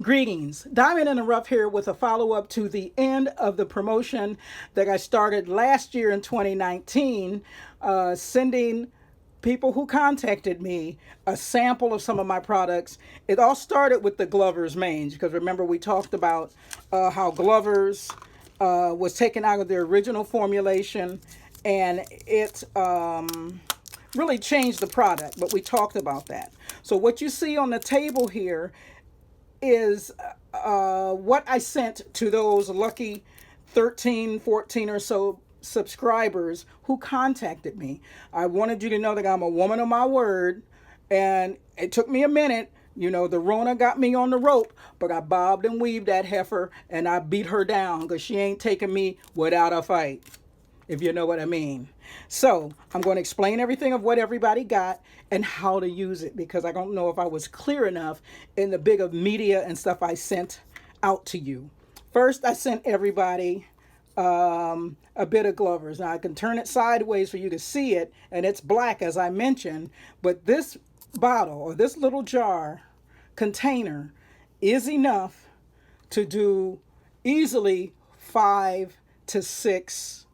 Greetings. Diamond in the Rough here with a follow-up to the end of the promotion that I started last year in 2019, sending people who contacted me a sample of some of my products. It all started with the Glover's mange, because remember we talked about how Glover's was taken out of their original formulation, and it really changed the product, but we talked about that. So what you see on the table here is what I sent to those lucky 13, 14 or so subscribers who contacted me. I wanted you to know that I'm a woman of my word, and it took me a minute. You know, the Rona got me on the rope, but I bobbed and weaved that heifer, and I beat her down because she ain't taking me without a fight, if you know what I mean. So I'm going to explain everything of what everybody got and how to use it, because I don't know if I was clear enough in the big of media and stuff I sent out to you. First, I sent everybody a bit of Glover's. Now I can turn it sideways for you to see it, and it's black as I mentioned, but this bottle or this little jar container is enough to do easily 5 to 6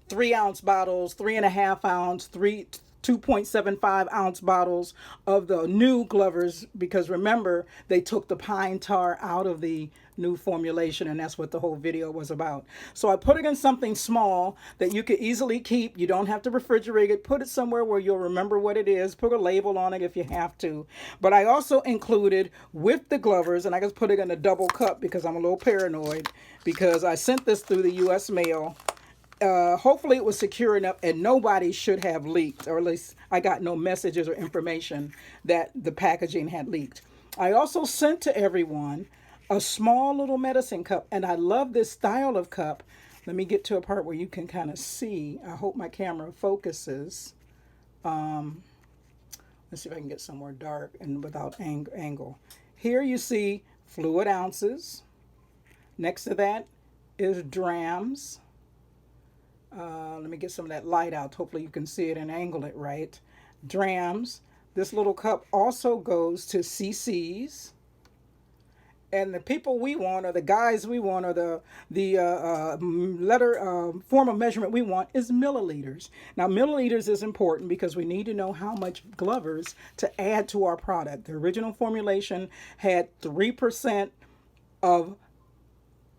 3-ounce bottles, 3.5 ounce, 2.75 ounce bottles of the new Glover's, because remember they took the pine tar out of the new formulation, and that's what the whole video was about. So I put it in something small that you could easily keep. You don't have to refrigerate it. Put it somewhere where you'll remember what it is. Put a label on it if you have to. But I also included with the Glover's, and I just put it in a double cup because I'm a little paranoid, because I sent this through the US mail. Hopefully it was secure enough and nobody should have leaked, or at least I got no messages or information that the packaging had leaked. I also sent to everyone a small little medicine cup, and I love this style of cup. Let me get to a part where you can kind of see. I hope my camera focuses. Let's see if I can get somewhere dark and without angle. Here you see fluid ounces. Next to that is drams. Let me get some of that light out. Hopefully you can see it and angle it right. Drams. This little cup also goes to cc's. And the people we want, or the guys we want, or the form of measurement we want is milliliters. Now milliliters is important because we need to know how much Glover's to add to our product. The original formulation had 3% of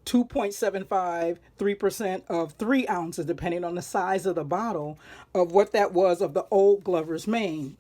2.75, 3% of 3 ounces, depending on the size of the bottle, of what that was of the old Glover's main,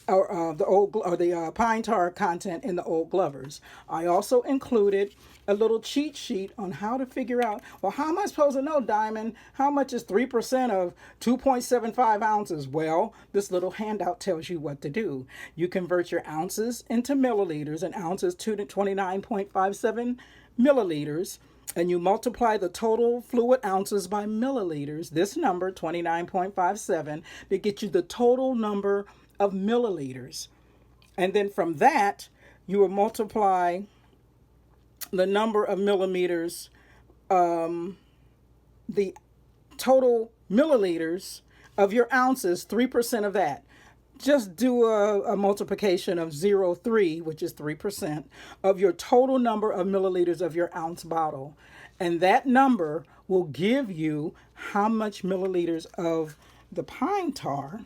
or the pine tar content in the old Glover's. I also included a little cheat sheet on how to figure out, well, how am I supposed to know, Diamond, how much is 3% of 2.75 ounces? Well, this little handout tells you what to do. You convert your ounces into milliliters, and ounces to 29.57 milliliters, and you multiply the total fluid ounces by milliliters, this number 29.57, to get you the total number of milliliters. And then from that you will multiply the number of millimeters, the total milliliters of your ounces, 3% of that. Just do a multiplication of 0.3, which is 3%, of your total number of milliliters of your ounce bottle. And that number will give you how much milliliters of the pine tar,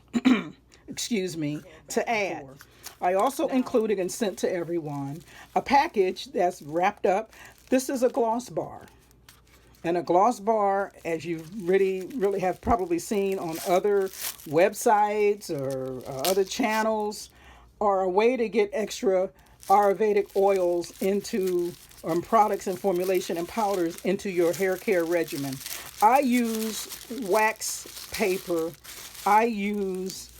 excuse me, to add. I also included and sent to everyone a package that's wrapped up. This is a gloss bar. And a gloss bar, as you really have probably seen on other websites or other channels, are a way to get extra Ayurvedic oils into products and formulation and powders into your hair care regimen. I use wax paper. I use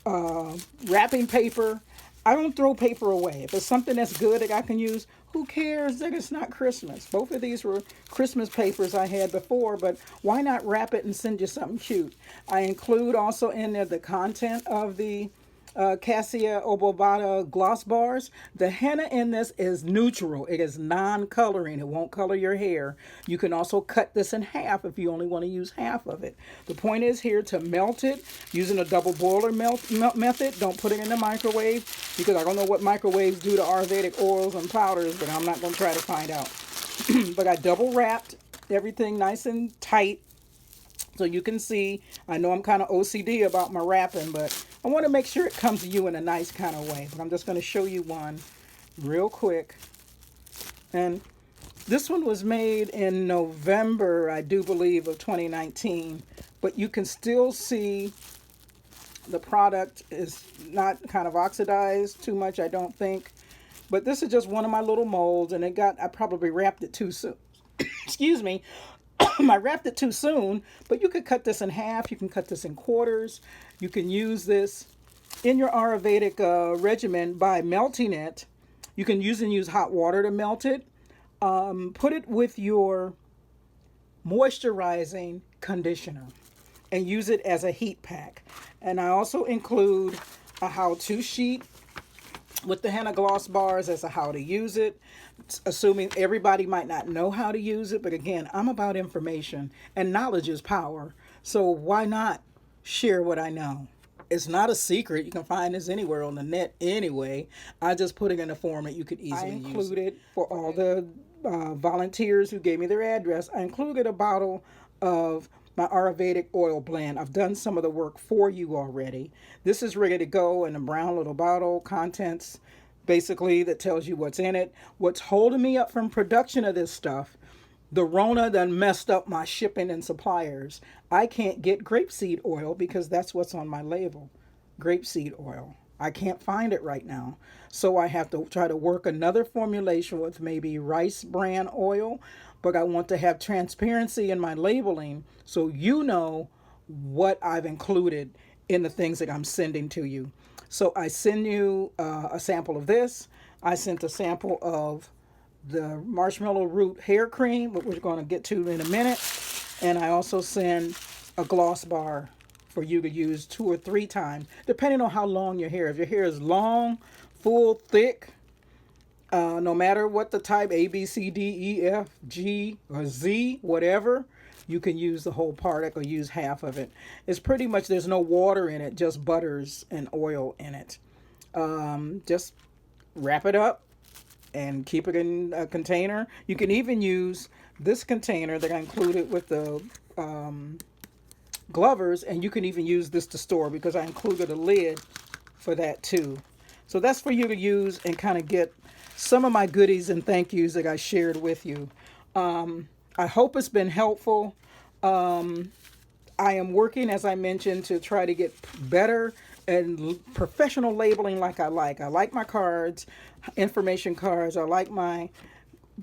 wrapping paper. I don't throw paper away. If it's something that's good that I can use, who cares that it's not Christmas? Both of these were Christmas papers I had before, but why not wrap it and send you something cute? I include also in there the content of the Cassia obovata gloss bars. The henna in this is neutral. It is non-coloring. It won't color your hair. You can also cut this in half if you only want to use half of it. The point is here to melt it using a double boiler melt method. Don't put it in the microwave because I don't know what microwaves do to Ayurvedic oils and powders, but I'm not going to try to find out. But I double wrapped everything nice and tight so you can see. I know I'm kind of OCD about my wrapping, but I want to make sure it comes to you in a nice kind of way. But I'm just going to show you one real quick. And this one was made in November, I do believe, of 2019. But you can still see the product is not kind of oxidized too much, I don't think. But this is just one of my little molds, and I probably wrapped it too soon. Excuse me. I wrapped it too soon, but you could cut this in half. You can cut this in quarters. You can use this in your Ayurvedic regimen by melting it. You can use hot water to melt it. Put it with your moisturizing conditioner and use it as a heat pack. And I also include a how-to sheet with the henna gloss bars as to how to use it, assuming everybody might not know how to use it. But again, I'm about information, and knowledge is power. So why not share what I know? It's not a secret. You can find this anywhere on the net anyway. I just put it in a form that you could easily use. I included, for all the volunteers who gave me their address, I included a bottle of my Ayurvedic oil blend. I've done some of the work for you already. This is ready to go in a brown little bottle. Contents basically that tells you what's in it. What's holding me up from production of this stuff, the Rona done messed up my shipping and suppliers. I can't get grapeseed oil because that's what's on my label. Grapeseed oil. I can't find it right now. So I have to try to work another formulation with maybe rice bran oil. But I want to have transparency in my labeling so you know what I've included in the things that I'm sending to you. So I send you a sample of this. I sent a sample of the marshmallow root hair cream, which we're going to get to in a minute. And I also send a gloss bar for you to use 2 or 3 times, depending on how long your hair is. If your hair is long, full, thick, no matter what the type, A, B, C, D, E, F, G, or Z, whatever, you can use the whole product or use half of it. It's pretty much, there's no water in it, just butters and oil in it. Just wrap it up and keep it in a container. You can even use this container that I included with the Glovers, and you can even use this to store because I included a lid for that too. So that's for you to use and kind of get some of my goodies and thank yous that I shared with you. I hope it's been helpful. I am working, as I mentioned, to try to get better and professional labeling like I like. I like my cards, information cards. I like my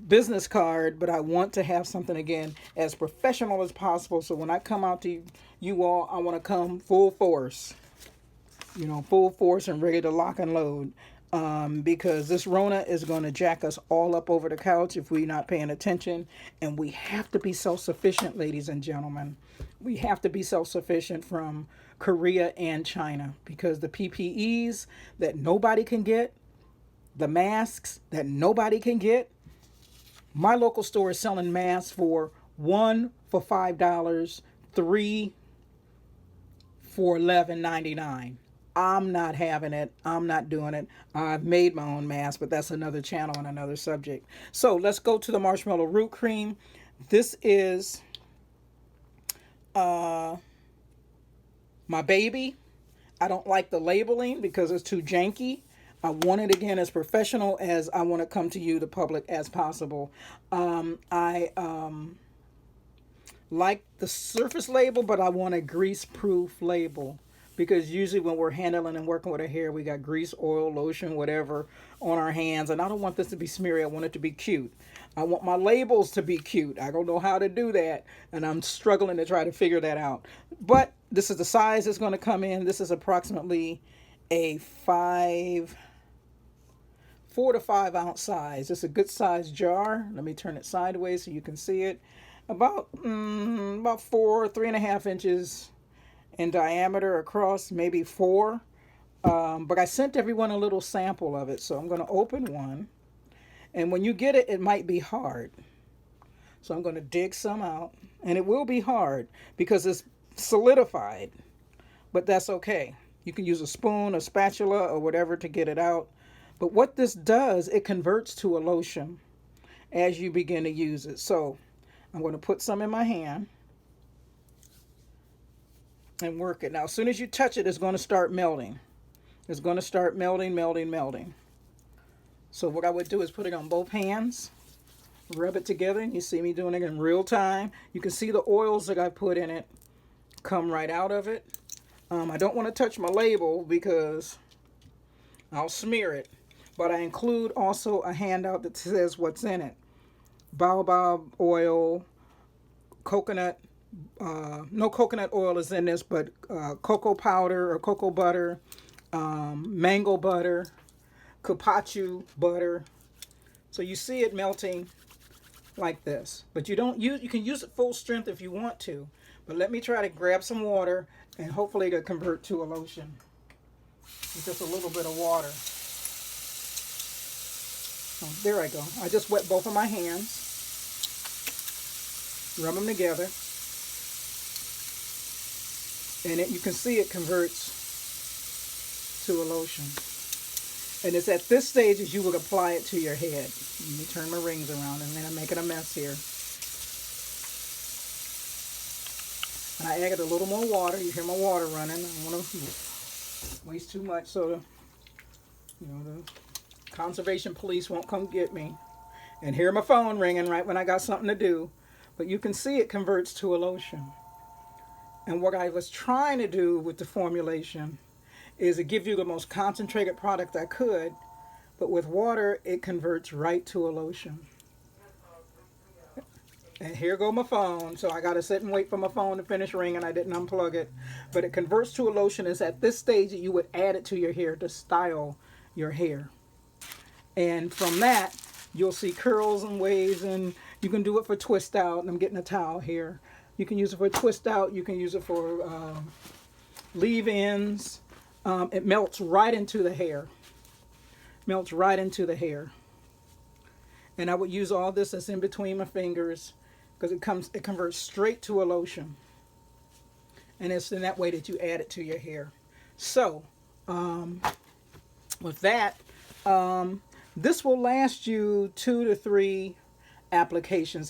business card, but I want to have something, again, as professional as possible. So when I come out to you all, I want to come full force, full force and ready to lock and load. Because this Rona is going to jack us all up over the couch if we're not paying attention. And we have to be self-sufficient, ladies and gentlemen. We have to be self-sufficient from Korea and China, because the PPEs that nobody can get, the masks that nobody can get, my local store is selling masks for 1 for $5, 3 for $11.99. I'm not having it. I'm not doing it. I've made my own mask, but that's another channel and another subject. So let's go to the marshmallow root cream. This is my baby. I don't like the labeling because it's too janky. I want it, again, as professional as I want to come to you, the public, as possible. I like the surface label, but I want a grease-proof label. Because usually when we're handling and working with our hair, we got grease, oil, lotion, whatever on our hands. And I don't want this to be smeary. I want it to be cute. I want my labels to be cute. I don't know how to do that. And I'm struggling to try to figure that out. But this is the size it's going to come in. This is approximately a 4 to 5 ounce size. It's a good size jar. Let me turn it sideways so you can see it. About 3.5 inches in diameter across, maybe 4. But I sent everyone a little sample of it, so I'm going to open one. And when you get it, it might be hard. So I'm going to dig some out. And it will be hard because it's solidified, but that's okay. You can use a spoon, a spatula, or whatever to get it out. But what this does, it converts to a lotion as you begin to use it. So I'm going to put some in my hand and work it. Now, as soon as you touch it, it's going to start melting. It's going to start melting, melting, melting. So what I would do is put it on both hands, rub it together, and you see me doing it in real time. You can see the oils that I put in it come right out of it. I don't want to touch my label because I'll smear it, but I include also a handout that says what's in it. Baobab oil, coconut, no coconut oil is in this, but cocoa powder or cocoa butter, mango butter, carpaccio butter. So you see it melting like this, but you can use it full strength if you want to, but let me try to grab some water and hopefully it'll convert to a lotion with just a little bit of water. Oh, there I go. I just wet both of my hands, rub them together, and you can see it converts to a lotion. And it's at this stage as you would apply it to your head. Let me turn my rings around, and then I'm making a mess here. And I added a little more water. You hear my water running. I don't want to waste too much so the conservation police won't come get me and hear my phone ringing right when I got something to do. But you can see it converts to a lotion. And what I was trying to do with the formulation is to give you the most concentrated product I could, but with water it converts right to a lotion. And here go my phone, so I gotta sit and wait for my phone to finish ringing. I didn't unplug it, but it converts to a lotion. It's at this stage that you would add it to your hair to style your hair, and from that you'll see curls and waves. And you can do it for twist out, and I'm getting a towel here. You can use it for twist out, you can use it for leave-ins. It melts right into the hair. Melts right into the hair. And I would use all this that's in between my fingers because it converts straight to a lotion. And it's in that way that you add it to your hair. So, with that, this will last you 2 to 3 applications.